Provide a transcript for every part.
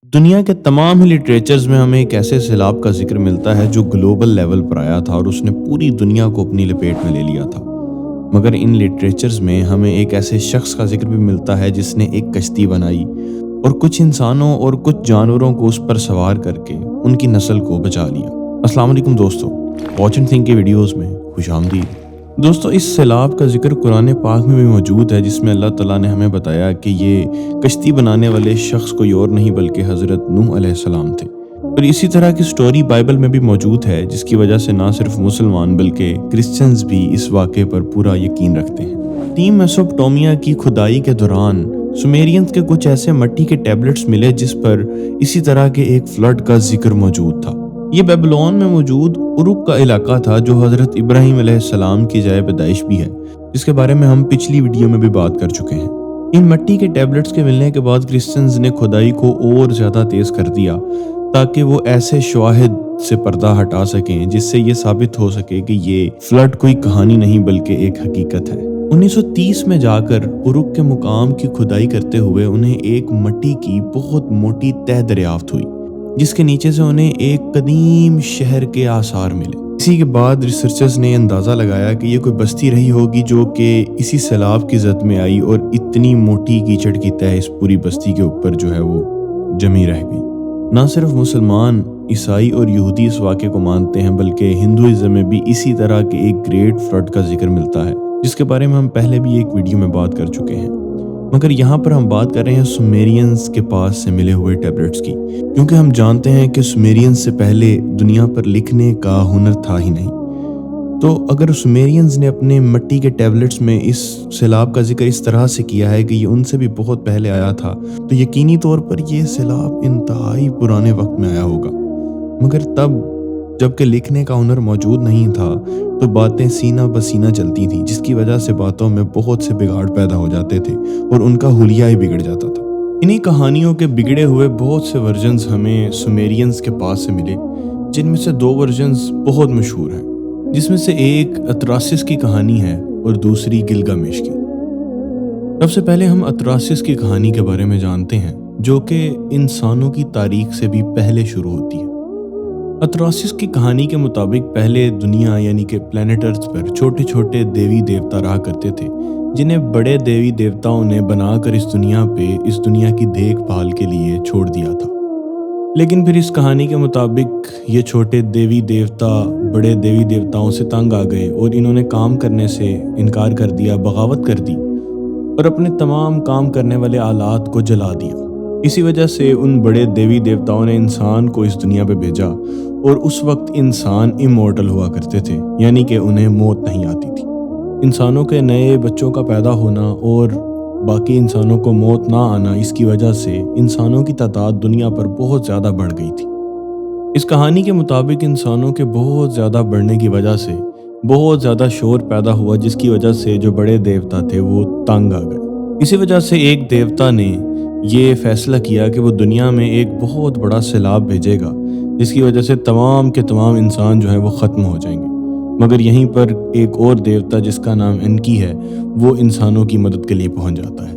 دنیا کے تمام ہی لٹریچرز میں ہمیں ایک ایسے سیلاب کا ذکر ملتا ہے جو گلوبل لیول پر آیا تھا اور اس نے پوری دنیا کو اپنی لپیٹ میں لے لیا تھا۔ مگر ان لٹریچرز میں ہمیں ایک ایسے شخص کا ذکر بھی ملتا ہے جس نے ایک کشتی بنائی اور کچھ انسانوں اور کچھ جانوروں کو اس پر سوار کر کے ان کی نسل کو بچا لیا۔ السلام علیکم دوستو، واچ اینڈ تھنک کے ویڈیوز میں خوش آمدید۔ دوستو، اس سیلاب کا ذکر قرآن پاک میں بھی موجود ہے، جس میں اللہ تعالیٰ نے ہمیں بتایا کہ یہ کشتی بنانے والے شخص کوئی اور نہیں بلکہ حضرت نوح علیہ السلام تھے۔ اور اسی طرح کی سٹوری بائبل میں بھی موجود ہے، جس کی وجہ سے نہ صرف مسلمان بلکہ کرسچنز بھی اس واقعے پر پورا یقین رکھتے ہیں۔ ٹیم میسوپٹومیا کی کھدائی کے دوران سومیرینز کے کچھ ایسے مٹی کے ٹیبلٹس ملے جس پر اسی طرح کے ایک فلڈ کا ذکر موجود تھا۔ یہ بیبلون میں موجود عرق کا علاقہ تھا جو حضرت ابراہیم علیہ السلام کی جائے پیدائش بھی ہے، جس کے بارے میں ہم پچھلی ویڈیو میں بھی بات کر چکے ہیں۔ ان مٹی کے ٹیبلٹس کے ملنے کے بعد کرسچنز نے کھدائی کو اور زیادہ تیز کر دیا تاکہ وہ ایسے شواہد سے پردہ ہٹا سکیں جس سے یہ ثابت ہو سکے کہ یہ فلڈ کوئی کہانی نہیں بلکہ ایک حقیقت ہے۔ 1930 میں جا کر عرق کے مقام کی کھدائی کرتے ہوئے انہیں ایک مٹی کی بہت موٹی تہ دریافت ہوئی، جس کے نیچے سے انہیں ایک قدیم شہر کے آثار ملے۔ اسی کے بعد ریسرچرز نے اندازہ لگایا کہ یہ کوئی بستی رہی ہوگی جو کہ اسی سیلاب کی زد میں آئی اور اتنی موٹی کیچڑ کی تہ اس پوری بستی کے اوپر جو ہے وہ جمی رہ گئی۔ نہ صرف مسلمان، عیسائی اور یہودی اس واقعے کو مانتے ہیں بلکہ ہندوازم میں بھی اسی طرح کے ایک گریٹ فلڈ کا ذکر ملتا ہے، جس کے بارے میں ہم پہلے بھی ایک ویڈیو میں بات کر چکے ہیں۔ مگر یہاں پر ہم بات کر رہے ہیں سومیرینز کے پاس سے ملے ہوئے ٹیبلٹس کی، کیونکہ ہم جانتے ہیں کہ سومیرینز سے پہلے دنیا پر لکھنے کا ہنر تھا ہی نہیں۔ تو اگر سومیرینز نے اپنے مٹی کے ٹیبلٹس میں اس سیلاب کا ذکر اس طرح سے کیا ہے کہ یہ ان سے بھی بہت پہلے آیا تھا، تو یقینی طور پر یہ سیلاب انتہائی پرانے وقت میں آیا ہوگا۔ مگر تب جب کہ لکھنے کا ہنر موجود نہیں تھا تو باتیں سینہ بسینہ چلتی تھیں، جس کی وجہ سے باتوں میں بہت سے بگاڑ پیدا ہو جاتے تھے اور ان کا حلیہ ہی بگڑ جاتا تھا۔ انہی کہانیوں کے بگڑے ہوئے بہت سے ورژنز ہمیں سومیرینز کے پاس سے ملے، جن میں سے 2 ورژنز بہت مشہور ہیں، جس میں سے ایک اطراسس کی کہانی ہے اور دوسری گلگامش کی۔ سب سے پہلے ہم اطراسس کی کہانی کے بارے میں جانتے ہیں، جو کہ انسانوں کی تاریخ سے بھی پہلے شروع ہوتی ہے۔ اطراسس کی کہانی کے مطابق پہلے دنیا یعنی کہ پلانٹ ارتھ پر چھوٹے چھوٹے دیوی دیوتا رہا کرتے تھے، جنہیں بڑے دیوی دیوتاؤں نے بنا کر اس دنیا کی دیکھ بھال کے لیے چھوڑ دیا تھا۔ لیکن پھر اس کہانی کے مطابق یہ چھوٹے دیوی دیوتا بڑے دیوی دیوتاؤں سے تنگ آ گئے اور انہوں نے کام کرنے سے انکار کر دیا، بغاوت کر دی اور اپنے تمام کام کرنے والے آلات کو جلا دیا۔ اسی وجہ سے ان بڑے دیوی دیوتاؤں نے انسان کو اس دنیا پہ بھیجا اور اس وقت انسان امورٹل ہوا کرتے تھے، یعنی کہ انہیں موت نہیں آتی تھی۔ انسانوں کے نئے بچوں کا پیدا ہونا اور باقی انسانوں کو موت نہ آنا، اس کی وجہ سے انسانوں کی تعداد دنیا پر بہت زیادہ بڑھ گئی تھی۔ اس کہانی کے مطابق انسانوں کے بہت زیادہ بڑھنے کی وجہ سے بہت زیادہ شور پیدا ہوا، جس کی وجہ سے جو بڑے دیوتا تھے وہ تنگ آ گئے۔ اسی وجہ سے ایک دیوتا نے یہ فیصلہ کیا کہ وہ دنیا میں ایک بہت بڑا سیلاب بھیجے گا، جس کی وجہ سے تمام کے تمام انسان جو ہیں وہ ختم ہو جائیں گے۔ مگر یہیں پر ایک اور دیوتا جس کا نام انکی ہے، وہ انسانوں کی مدد کے لیے پہنچ جاتا ہے۔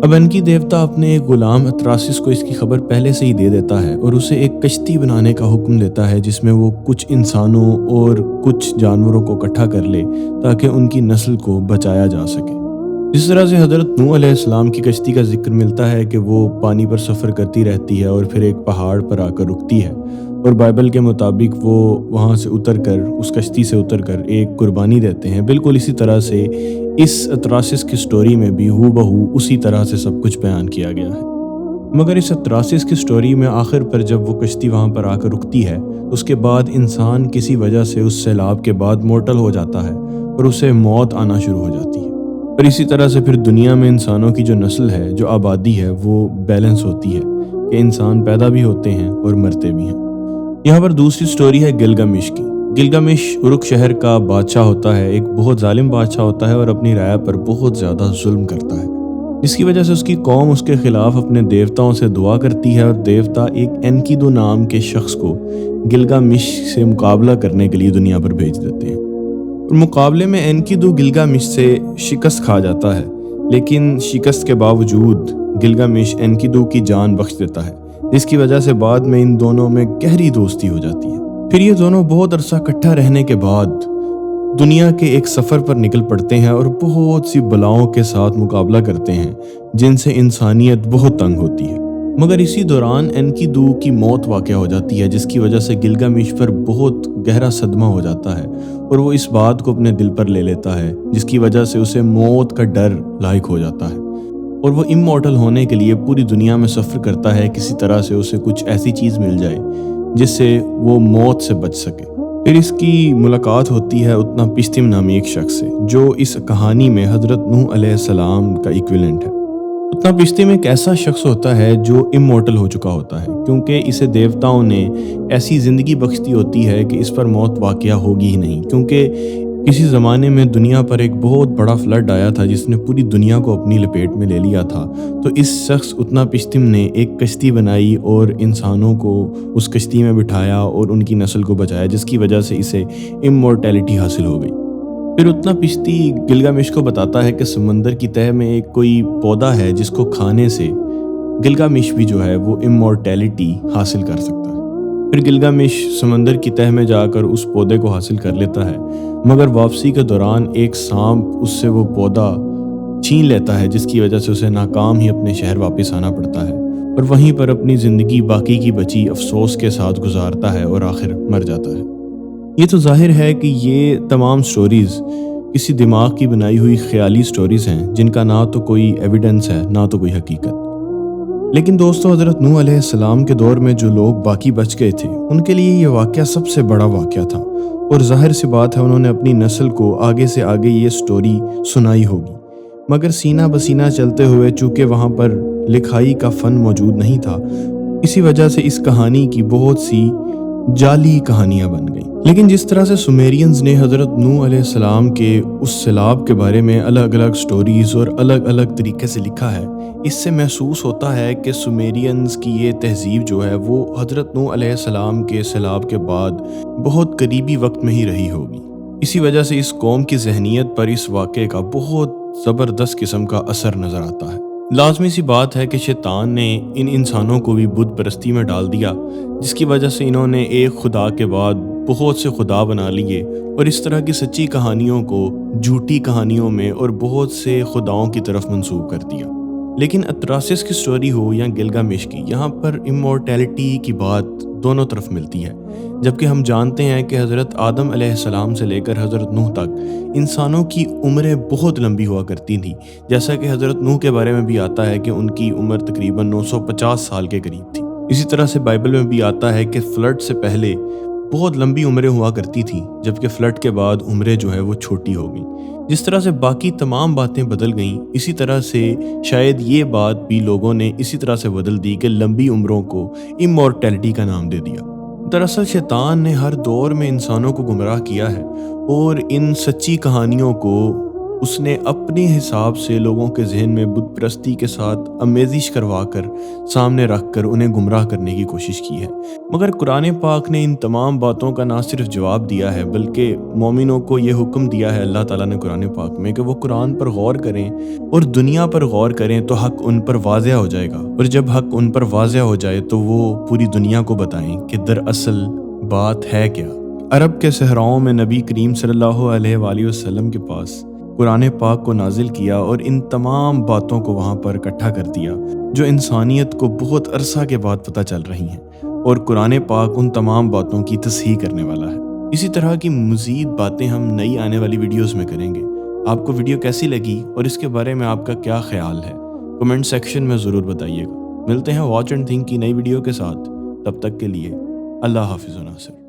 اب انکی دیوتا اپنے ایک غلام اطراسس کو اس کی خبر پہلے سے ہی دے دیتا ہے اور اسے ایک کشتی بنانے کا حکم دیتا ہے، جس میں وہ کچھ انسانوں اور کچھ جانوروں کو اکٹھا کر لے تاکہ ان کی نسل کو بچایا جا سکے۔ جس طرح سے حضرت نوح علیہ السلام کی کشتی کا ذکر ملتا ہے کہ وہ پانی پر سفر کرتی رہتی ہے اور پھر ایک پہاڑ پر آ کر رکتی ہے، اور بائبل کے مطابق وہ وہاں سے اتر کر اس کشتی سے اتر کر ایک قربانی دیتے ہیں۔ بالکل اسی طرح سے اس اطراسس کی سٹوری میں بھی ہو بہو اسی طرح سے سب کچھ بیان کیا گیا ہے۔ مگر اس اطراسس کی سٹوری میں آخر پر جب وہ کشتی وہاں پر آ کر رکتی ہے، اس کے بعد انسان کسی وجہ سے اس سیلاب کے بعد مورٹل ہو جاتا ہے اور اسے موت آنا شروع ہو جاتی ہے۔ اور اسی طرح سے پھر دنیا میں انسانوں کی جو نسل ہے، جو آبادی ہے، وہ بیلنس ہوتی ہے کہ انسان پیدا بھی ہوتے ہیں اور مرتے بھی ہیں۔ یہاں پر دوسری سٹوری ہے گلگامش کی۔ گلگامش عرق شہر کا بادشاہ ہوتا ہے، ایک بہت ظالم بادشاہ ہوتا ہے اور اپنی رعایا پر بہت زیادہ ظلم کرتا ہے، جس کی وجہ سے اس کی قوم اس کے خلاف اپنے دیوتاؤں سے دعا کرتی ہے اور دیوتا ایک انکیدو نام کے شخص کو گلگامش سے مقابلہ کرنے کے لیے دنیا پر بھیج دیتے ہیں۔ اور مقابلے میں انکیدو گلگامش سے شکست کھا جاتا ہے، لیکن شکست کے باوجود گلگامش انکیدو کی جان بخش دیتا ہے، جس کی وجہ سے بعد میں ان دونوں میں گہری دوستی ہو جاتی ہے۔ پھر یہ دونوں بہت عرصہ اکٹھا رہنے کے بعد دنیا کے ایک سفر پر نکل پڑتے ہیں اور بہت سی بلاؤں کے ساتھ مقابلہ کرتے ہیں جن سے انسانیت بہت تنگ ہوتی ہے۔ مگر اسی دوران انکیدو کی موت واقع ہو جاتی ہے، جس کی وجہ سے گلگامش پر بہت گہرا صدمہ ہو جاتا ہے اور وہ اس بات کو اپنے دل پر لے لیتا ہے، جس کی وجہ سے اسے موت کا ڈر لاحق ہو جاتا ہے اور وہ امورٹل ہونے کے لیے پوری دنیا میں سفر کرتا ہے، کسی طرح سے اسے کچھ ایسی چیز مل جائے جس سے وہ موت سے بچ سکے۔ پھر اس کی ملاقات ہوتی ہے اتنا پشتم نامی ایک شخص سے، جو اس کہانی میں حضرت نوح علیہ السلام کا ایکویلنٹ ہے۔ اتنا پشتم ایک ایسا شخص ہوتا ہے جو امورٹل ہو چکا ہوتا ہے، کیونکہ اسے دیوتاؤں نے ایسی زندگی بخش دی ہوتی ہے کہ اس پر موت واقعہ ہوگی ہی نہیں، کیونکہ کسی زمانے میں دنیا پر ایک بہت بڑا فلڈ آیا تھا جس نے پوری دنیا کو اپنی لپیٹ میں لے لیا تھا۔ تو اس شخص اتنا پشتم نے ایک کشتی بنائی اور انسانوں کو اس کشتی میں بٹھایا اور ان کی نسل کو بچایا، جس کی وجہ سے اسے امورٹیلٹی حاصل ہو گئی۔ پھر اتنا پشتی گلگامش کو بتاتا ہے کہ سمندر کی تہہ میں ایک کوئی پودا ہے جس کو کھانے سے گلگامش بھی جو ہے وہ امورٹیلٹی حاصل کر سکتا ہے۔ پھر گلگامش سمندر کی تہہ میں جا کر اس پودے کو حاصل کر لیتا ہے، مگر واپسی کے دوران ایک سانپ اس سے وہ پودا چھین لیتا ہے، جس کی وجہ سے اسے ناکام ہی اپنے شہر واپس آنا پڑتا ہے اور وہیں پر اپنی زندگی باقی کی بچی افسوس کے ساتھ گزارتا ہے اور آخر مر جاتا ہے۔ یہ تو ظاہر ہے کہ یہ تمام سٹوریز کسی دماغ کی بنائی ہوئی خیالی سٹوریز ہیں جن کا نہ تو کوئی ایویڈنس ہے نہ تو کوئی حقیقت۔ لیکن دوستو، حضرت نوح علیہ السلام کے دور میں جو لوگ باقی بچ گئے تھے ان کے لیے یہ واقعہ سب سے بڑا واقعہ تھا، اور ظاہر سی بات ہے انہوں نے اپنی نسل کو آگے سے آگے یہ سٹوری سنائی ہوگی، مگر سینہ بسینہ چلتے ہوئے چونکہ وہاں پر لکھائی کا فن موجود نہیں تھا، اسی وجہ سے اس کہانی کی بہت سی جعلی کہانیاں بن گئیں۔ لیکن جس طرح سے سومیرینز نے حضرت نوح علیہ السلام کے اس سیلاب کے بارے میں الگ الگ سٹوریز اور الگ الگ طریقے سے لکھا ہے، اس سے محسوس ہوتا ہے کہ سومیرینز کی یہ تہذیب جو ہے وہ حضرت نوح علیہ السلام کے سیلاب کے بعد بہت قریبی وقت میں ہی رہی ہوگی۔ اسی وجہ سے اس قوم کی ذہنیت پر اس واقعے کا بہت زبردست قسم کا اثر نظر آتا ہے۔ لازمی سی بات ہے کہ شیطان نے ان انسانوں کو بھی بت پرستی میں ڈال دیا، جس کی وجہ سے انہوں نے ایک خدا کے بعد بہت سے خدا بنا لیے اور اس طرح کی سچی کہانیوں کو جھوٹی کہانیوں میں اور بہت سے خداؤں کی طرف منسوب کر دیا۔ لیکن اطراسس کی سٹوری ہو یا گلگامش کی، یہاں پر امورٹیلٹی کی بات دونوں طرف ملتی ہے، جبکہ ہم جانتے ہیں کہ حضرت آدم علیہ السلام سے لے کر حضرت نوح تک انسانوں کی عمریں بہت لمبی ہوا کرتی تھیں، جیسا کہ حضرت نوح کے بارے میں بھی آتا ہے کہ ان کی عمر تقریباً 950 سال کے قریب تھی۔ اسی طرح سے بائبل میں بھی آتا ہے کہ فلڈ سے پہلے بہت لمبی عمریں ہوا کرتی تھیں، جبکہ فلڈ کے بعد عمریں جو ہے وہ چھوٹی ہو گئیں۔ جس طرح سے باقی تمام باتیں بدل گئیں، اسی طرح سے شاید یہ بات بھی لوگوں نے اسی طرح سے بدل دی کہ لمبی عمروں کو امورٹیلٹی کا نام دے دیا۔ دراصل شیطان نے ہر دور میں انسانوں کو گمراہ کیا ہے اور ان سچی کہانیوں کو اس نے اپنے حساب سے لوگوں کے ذہن میں بت پرستی کے ساتھ آمیزش کروا کر سامنے رکھ کر انہیں گمراہ کرنے کی کوشش کی ہے۔ مگر قرآن پاک نے ان تمام باتوں کا نہ صرف جواب دیا ہے بلکہ مومنوں کو یہ حکم دیا ہے اللہ تعالیٰ نے قرآن پاک میں کہ وہ قرآن پر غور کریں اور دنیا پر غور کریں تو حق ان پر واضح ہو جائے گا، اور جب حق ان پر واضح ہو جائے تو وہ پوری دنیا کو بتائیں کہ دراصل بات ہے کیا۔ عرب کے صحراؤں میں نبی کریم صلی اللہ علیہ وآلہ وسلم کے پاس قرآن پاک کو نازل کیا اور ان تمام باتوں کو وہاں پر اکٹھا کر دیا جو انسانیت کو بہت عرصہ کے بعد پتہ چل رہی ہیں، اور قرآن پاک ان تمام باتوں کی تصحیح کرنے والا ہے۔ اسی طرح کی مزید باتیں ہم نئی آنے والی ویڈیوز میں کریں گے۔ آپ کو ویڈیو کیسی لگی اور اس کے بارے میں آپ کا کیا خیال ہے، کمنٹ سیکشن میں ضرور بتائیے گا۔ ملتے ہیں واچ اینڈ تھنک کی نئی ویڈیو کے ساتھ، تب تک کے لیے اللہ حافظ و ناصر۔